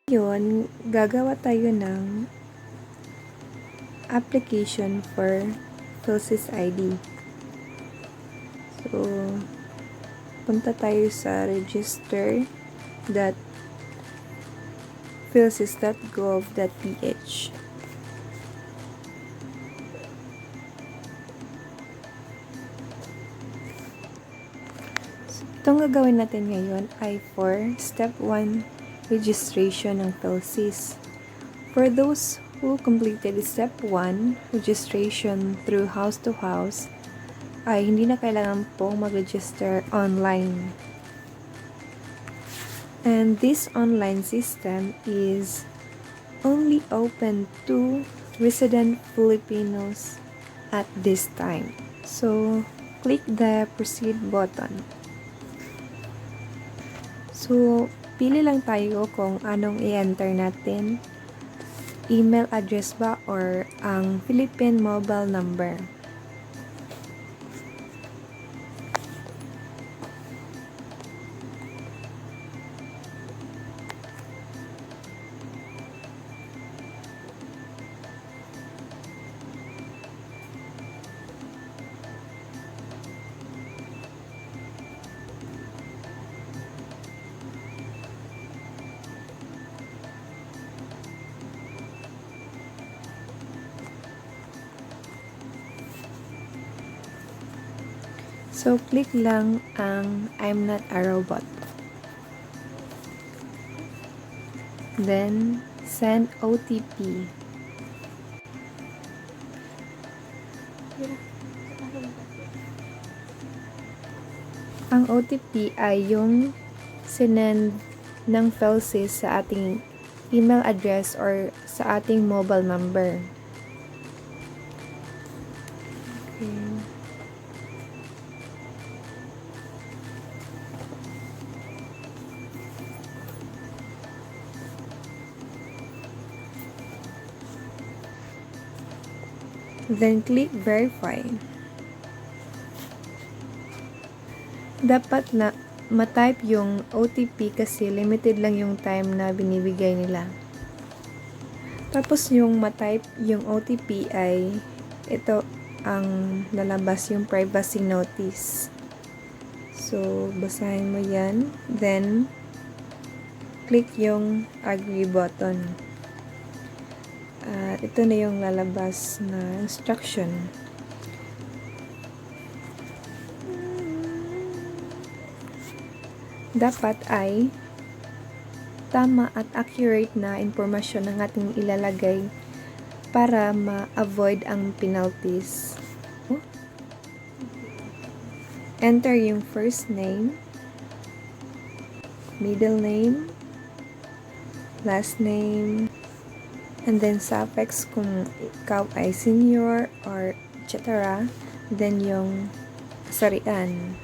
Ngayon, gagawa tayo ng application for PhilSys ID. So, punta tayo sa register.philsys.gov.ph. So, itong gagawin natin ngayon ay for step 1 registration ng PhilSys. For those who completed step 1 registration through house to house, ay hindi na kailangan pong mag-register online. And this online system is only open to resident Filipinos at this time. So, click the proceed button. So, pili lang tayo kung anong i-enter natin. Email address ba or ang Philippine mobile number. So, click lang ang I'm not a robot. Then, send OTP. Ang OTP ay yung sinend ng PhilSys sa ating email address or sa ating mobile number. Okay. Then, click verify. Dapat na ma-type yung OTP kasi limited lang yung time na binibigay nila. Tapos yung ma-type yung OTP ay ito ang lalabas yung privacy notice. So, basahin mo yan. Then, click yung agree button. At ito na yung lalabas na instruction. Dapat ay tama at accurate na impormasyon ng ating ilalagay para ma-avoid ang penalties. Enter yung first name, middle name, last name, and then suffix kung ikaw ay senior or etc. Then yung kasarian.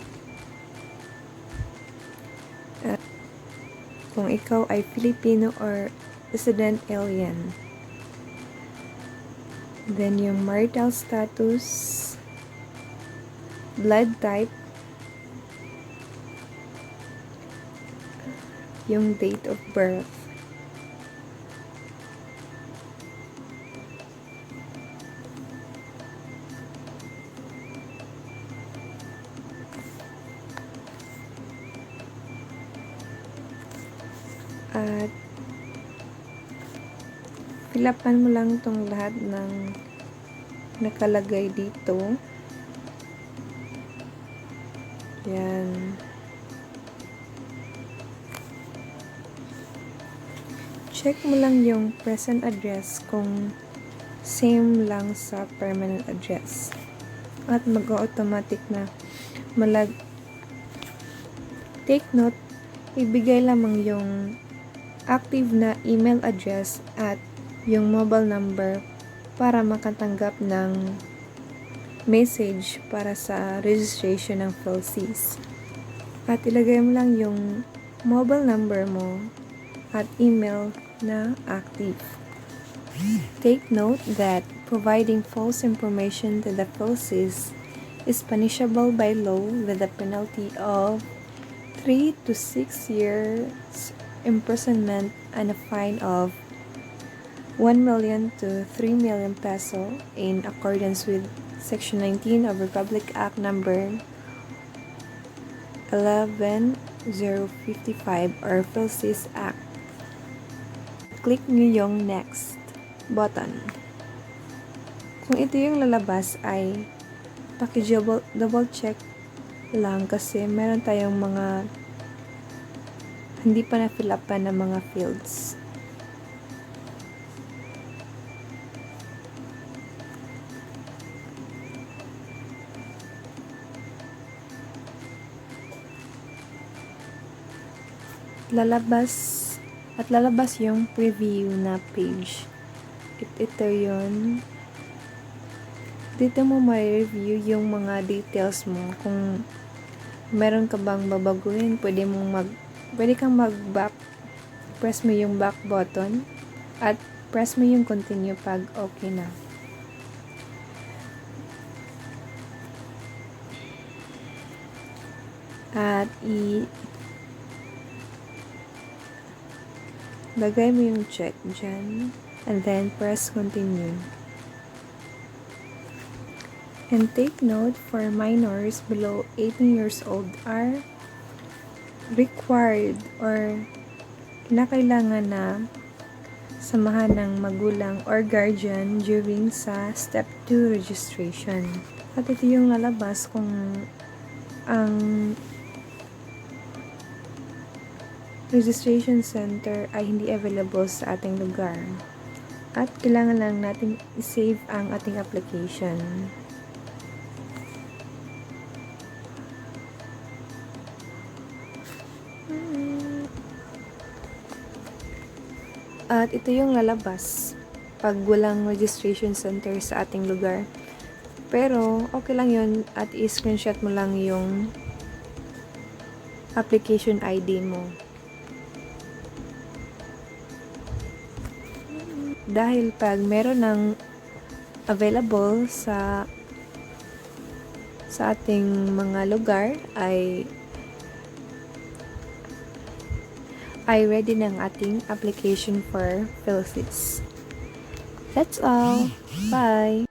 Kung ikaw ay Filipino or resident alien. Then yung marital status, blood type, yung date of birth. At filapan mo lang itong lahat ng nakalagay dito. Yan. Check mo lang yung present address kung same lang sa permanent address. At mag-automatic na take note, ibigay lamang yung active na email address at yung mobile number para makatanggap ng message para sa registration ng PhilSys. At ilagay mo lang yung mobile number mo at email na active. Take note that providing false information to the PhilSys is punishable by law with a penalty of 3 to 6 years imprisonment and a fine of 1 million to 3 million peso in accordance with Section 19 of Republic Act Number 11055 or PhilSys Act. Click nyo yung Next button. Kung ito yung lalabas ay double check lang kasi meron tayong mga hindi pa na-fill up pa na mga fields. Lalabas yung preview na page. Ito yun. Dito mo ma-review yung mga details mo. Kung meron ka bang babaguhin, pwede kang mag-back. Press mo yung back button at press mo yung continue pag okay na. At lagay mo yung check dyan and then press continue. And take note, for minors below 18 years old are required or kinakailangan na samahan ng magulang or guardian during sa Step 2 registration. At ito yung lalabas kung ang registration center ay hindi available sa ating lugar. At kailangan lang natin i-save ang ating application. At ito yung lalabas pag walang registration center sa ating lugar. Pero okay lang yun at i-screenshot mo lang yung application ID mo. Dahil pag meron ng available sa ating mga lugar ay ready ng ating application for PhilSys. That's all. Bye!